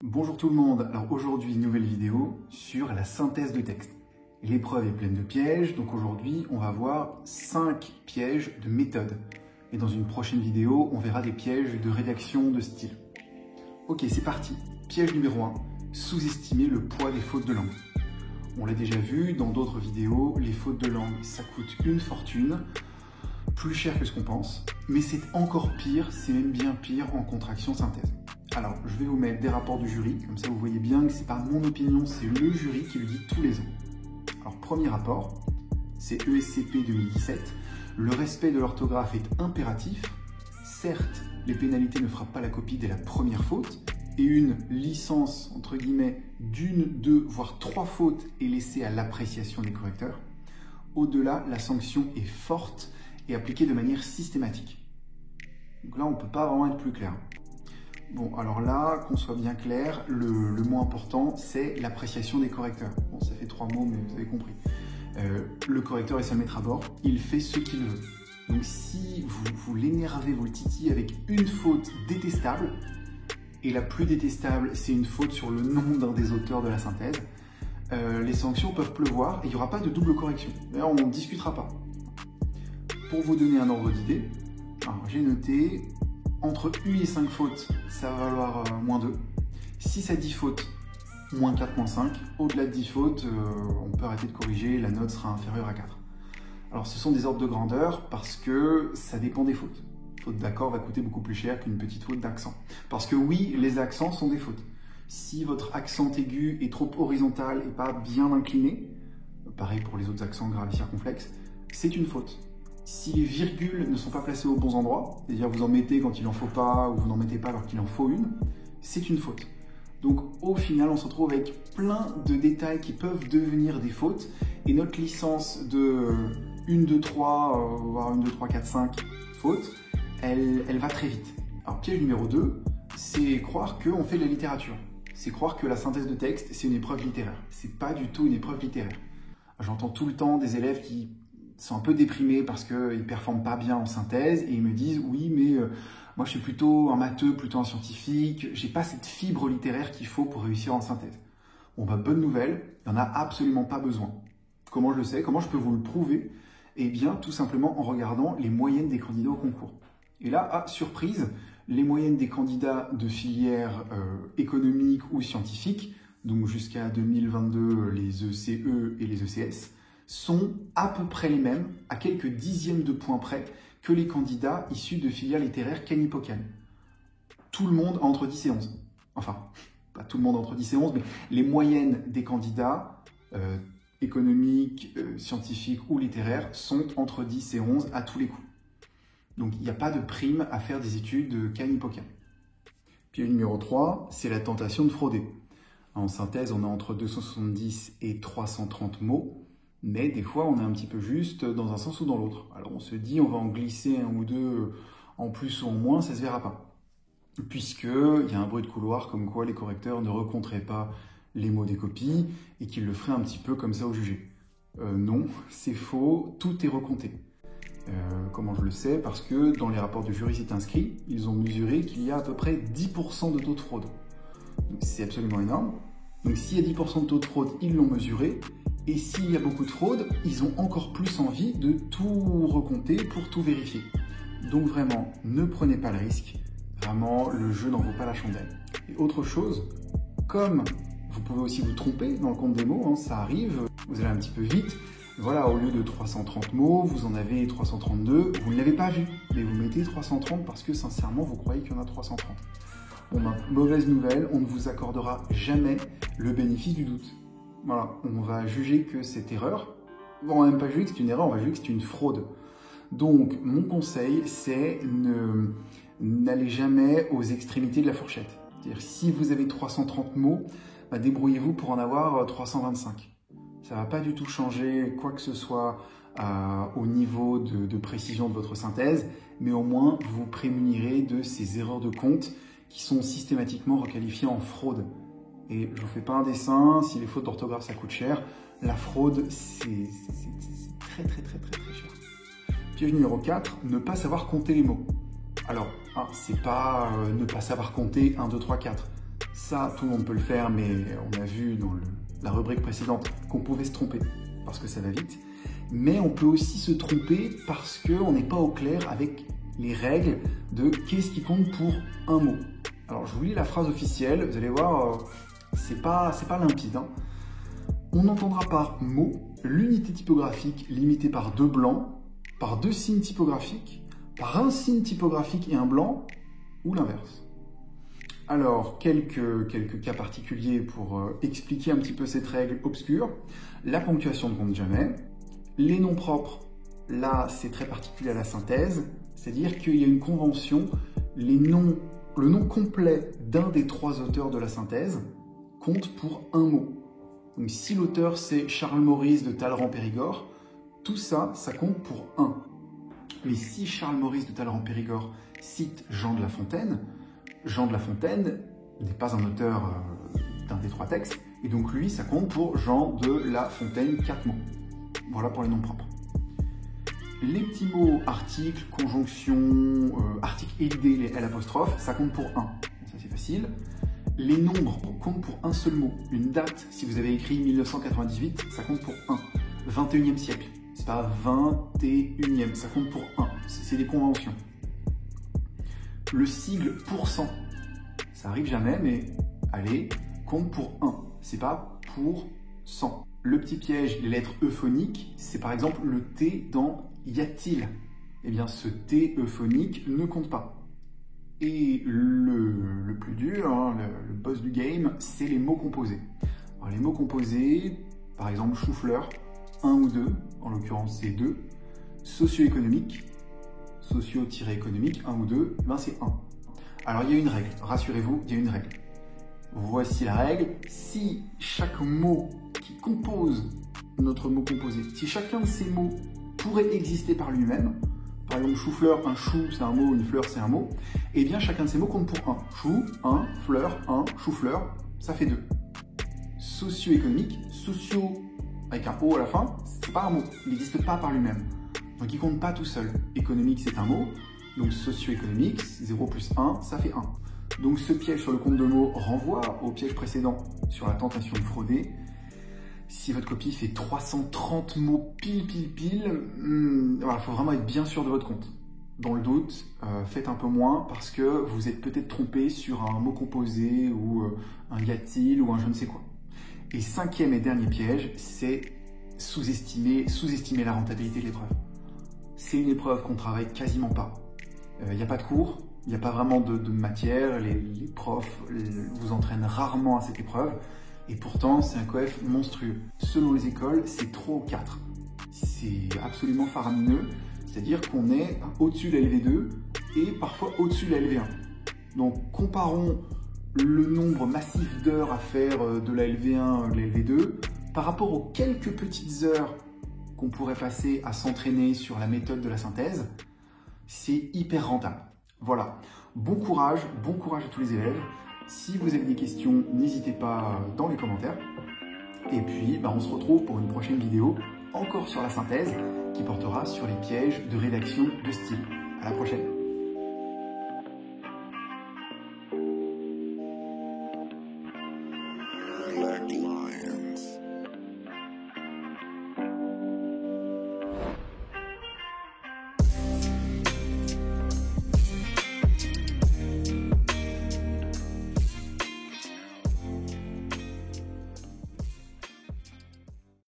Bonjour tout le monde, alors aujourd'hui nouvelle vidéo sur la synthèse de texte. L'épreuve est pleine de pièges, donc aujourd'hui on va voir 5 pièges de méthode. Et dans une prochaine vidéo, on verra des pièges de rédaction de style. Ok, c'est parti. Piège numéro 1, sous-estimer le poids des fautes de langue. On l'a déjà vu dans d'autres vidéos, les fautes de langue ça coûte une fortune, plus cher que ce qu'on pense, mais c'est encore pire, c'est même bien pire en contraction synthèse. Alors, je vais vous mettre des rapports du jury, comme ça vous voyez bien que c'est pas mon opinion, c'est le jury qui le dit tous les ans. Alors, premier rapport, c'est ESCP 2017. Le respect de l'orthographe est impératif. Certes, les pénalités ne frappent pas la copie dès la première faute, et une licence, entre guillemets, d'une, deux, voire 3 fautes est laissée à l'appréciation des correcteurs. Au-delà, la sanction est forte et appliquée de manière systématique. Donc là, on ne peut pas vraiment être plus clair. Bon, alors là, qu'on soit bien clair, le mot important, c'est l'appréciation des correcteurs. Bon, ça fait 3 mots, mais vous avez compris. Le correcteur est seul maître à bord, il fait ce qu'il veut. Donc si vous l'énervez, vous le titillez avec une faute détestable, et la plus détestable, c'est une faute sur le nom d'un des auteurs de la synthèse, les sanctions peuvent pleuvoir et il n'y aura pas de double correction. D'ailleurs, on ne discutera pas. Pour vous donner un ordre d'idée, j'ai noté entre 1 et 5 fautes, ça va valoir -2. 6 à 10 fautes, -4, -5. Au-delà de 10 fautes, on peut arrêter de corriger, la note sera inférieure à 4. Alors ce sont des ordres de grandeur parce que ça dépend des fautes. Faute d'accord va coûter beaucoup plus cher qu'une petite faute d'accent. Parce que oui, les accents sont des fautes. Si votre accent aigu est trop horizontal et pas bien incliné, pareil pour les autres accents graves et circonflexes, c'est une faute. Si les virgules ne sont pas placées aux bons endroits, c'est-à-dire vous en mettez quand il n'en faut pas ou vous n'en mettez pas alors qu'il en faut une, c'est une faute. Donc au final, on se retrouve avec plein de détails qui peuvent devenir des fautes et notre licence de 1, 2, 3, voire 1, 2, 3, 4, 5 fautes, elle va très vite. Alors piège numéro 2, c'est croire qu'on fait de la littérature. C'est croire que la synthèse de texte, c'est une épreuve littéraire. C'est pas du tout une épreuve littéraire. J'entends tout le temps des élèves qui sont un peu déprimés parce qu'ils ne performent pas bien en synthèse et ils me disent « oui, mais moi je suis plutôt un matheux, plutôt un scientifique, j'ai pas cette fibre littéraire qu'il faut pour réussir en synthèse. » Bon bah bonne nouvelle, il n'y en a absolument pas besoin. Comment je le sais? Comment je peux vous le prouver? Eh bien tout simplement en regardant les moyennes des candidats au concours. Et là, surprise, les moyennes des candidats de filières économiques ou scientifiques, donc jusqu'à 2022 les ECE et les ECS, sont à peu près les mêmes, à quelques dixièmes de points près, que les candidats issus de filières littéraires Cani-Pocan. Tout le monde a entre 10 et 11. Enfin, pas tout le monde a entre 10 et 11, mais les moyennes des candidats économiques, scientifiques ou littéraires sont entre 10 et 11 à tous les coups. Donc il n'y a pas de prime à faire des études Cani-Pocan. Puis le numéro 3, c'est la tentation de frauder. En synthèse, on a entre 270 et 330 mots. Mais des fois, on est un petit peu juste dans un sens ou dans l'autre. Alors on se dit, on va en glisser 1 ou 2 en plus ou en moins, ça ne se verra pas. Puisqu'il y a un bruit de couloir comme quoi les correcteurs ne recompteraient pas les mots des copies et qu'ils le feraient un petit peu comme ça au jugé. Non, c'est faux, tout est recompté. Comment je le sais? Parce que dans les rapports du jury, c'est inscrit, ils ont mesuré qu'il y a à peu près 10% de taux de fraude. C'est absolument énorme. Donc s'il y a 10% de taux de fraude, ils l'ont mesuré. Et s'il y a beaucoup de fraude, ils ont encore plus envie de tout recompter pour tout vérifier. Donc vraiment, ne prenez pas le risque. Vraiment, le jeu n'en vaut pas la chandelle. Et autre chose, comme vous pouvez aussi vous tromper dans le compte des mots, ça arrive, vous allez un petit peu vite. Voilà, au lieu de 330 mots, vous en avez 332. Vous ne l'avez pas vu, mais vous mettez 330 parce que sincèrement, vous croyez qu'il y en a 330. Bon ben, mauvaise nouvelle, on ne vous accordera jamais le bénéfice du doute. Voilà, on va juger que c'est erreur. On va même pas juger que c'est une erreur, on va juger que c'est une fraude. Donc, mon conseil, c'est n'allez jamais aux extrémités de la fourchette. C'est-à-dire, si vous avez 330 mots, débrouillez-vous pour en avoir 325. Ça ne va pas du tout changer quoi que ce soit au niveau de précision de votre synthèse, mais au moins, vous vous prémunirez de ces erreurs de compte qui sont systématiquement requalifiées en fraude. Et je ne vous fais pas un dessin, si les fautes d'orthographe ça coûte cher, la fraude c'est très cher. Piège numéro 4, ne pas savoir compter les mots. Alors, c'est pas ne pas savoir compter 1, 2, 3, 4. Ça, tout le monde peut le faire, mais on a vu dans la rubrique précédente qu'on pouvait se tromper parce que ça va vite. Mais on peut aussi se tromper parce qu'on n'est pas au clair avec les règles de qu'est-ce qui compte pour un mot. Alors, je vous lis la phrase officielle, vous allez voir, c'est pas limpide, hein. On entendra par mot l'unité typographique limitée par 2 blancs, par 2 signes typographiques, par un signe typographique et un blanc, ou l'inverse. Alors, quelques cas particuliers pour expliquer un petit peu cette règle obscure. La ponctuation ne compte jamais. Les noms propres, là, c'est très particulier à la synthèse, c'est-à-dire qu'il y a une convention, le nom complet d'un des 3 auteurs de la synthèse compte pour un mot. Donc si l'auteur c'est Charles Maurice de Talleyrand-Périgord, tout ça, ça compte pour 1. Mais si Charles Maurice de Talleyrand-Périgord cite Jean de La Fontaine n'est pas un auteur d'un des 3 textes, et donc lui, ça compte pour Jean de La Fontaine, 4 mots. Voilà pour les noms propres. Les petits mots articles, conjonction, article et idée, les L', ça compte pour 1. Ça c'est facile. Les nombres comptent pour un seul mot. Une date, si vous avez écrit 1998, ça compte pour 1. 21e siècle, c'est pas 21e, ça compte pour 1. C'est des conventions. Le sigle %, ça arrive jamais, mais allez, compte pour 1. C'est pas pour 100. Le petit piège, les lettres euphoniques, c'est par exemple le T dans y a-t-il. Eh bien, ce T euphonique ne compte pas. Et le plus dur, hein, le boss du game, c'est les mots composés. Alors, les mots composés, par exemple chou-fleur, 1 ou 2, en l'occurrence c'est 2. Socio-économique, socio-économique, 1 ou 2, ben c'est 1. Alors il y a une règle, rassurez-vous, il y a une règle. Voici la règle, si chaque mot qui compose notre mot composé, si chacun de ces mots pourrait exister par lui-même, par exemple chou-fleur, un chou c'est un mot, une fleur c'est un mot, et bien chacun de ces mots compte pour 1. Chou, 1, fleur, 1, chou-fleur, ça fait 2. Socio-économique, socio avec un O à la fin, c'est pas un mot, il n'existe pas par lui-même. Donc il compte pas tout seul. Économique c'est un mot, donc socio-économique, 0 plus 1, ça fait 1. Donc ce piège sur le compte de mots renvoie au piège précédent sur la tentation de frauder. Si votre copie fait 330 mots pile, voilà, faut vraiment être bien sûr de votre compte. Dans le doute, faites un peu moins parce que vous êtes peut-être trompé sur un mot composé ou un y a-t-il ou un je ne sais quoi. Et 5e et dernier piège, c'est sous-estimer la rentabilité de l'épreuve. C'est une épreuve qu'on travaille quasiment pas. Il n'y a pas de cours, il n'y a pas vraiment de matière, les profs vous entraînent rarement à cette épreuve. Et pourtant, c'est un coef monstrueux. Selon les écoles, c'est 3 ou 4. C'est absolument faramineux. C'est-à-dire qu'on est au-dessus de la LV2 et parfois au-dessus de la LV1. Donc, comparons le nombre massif d'heures à faire de la LV1 de la LV2 par rapport aux quelques petites heures qu'on pourrait passer à s'entraîner sur la méthode de la synthèse. C'est hyper rentable. Voilà. Bon courage à tous les élèves. Si vous avez des questions, n'hésitez pas dans les commentaires. Et puis, on se retrouve pour une prochaine vidéo, encore sur la synthèse, qui portera sur les pièges de rédaction de style. À la prochaine.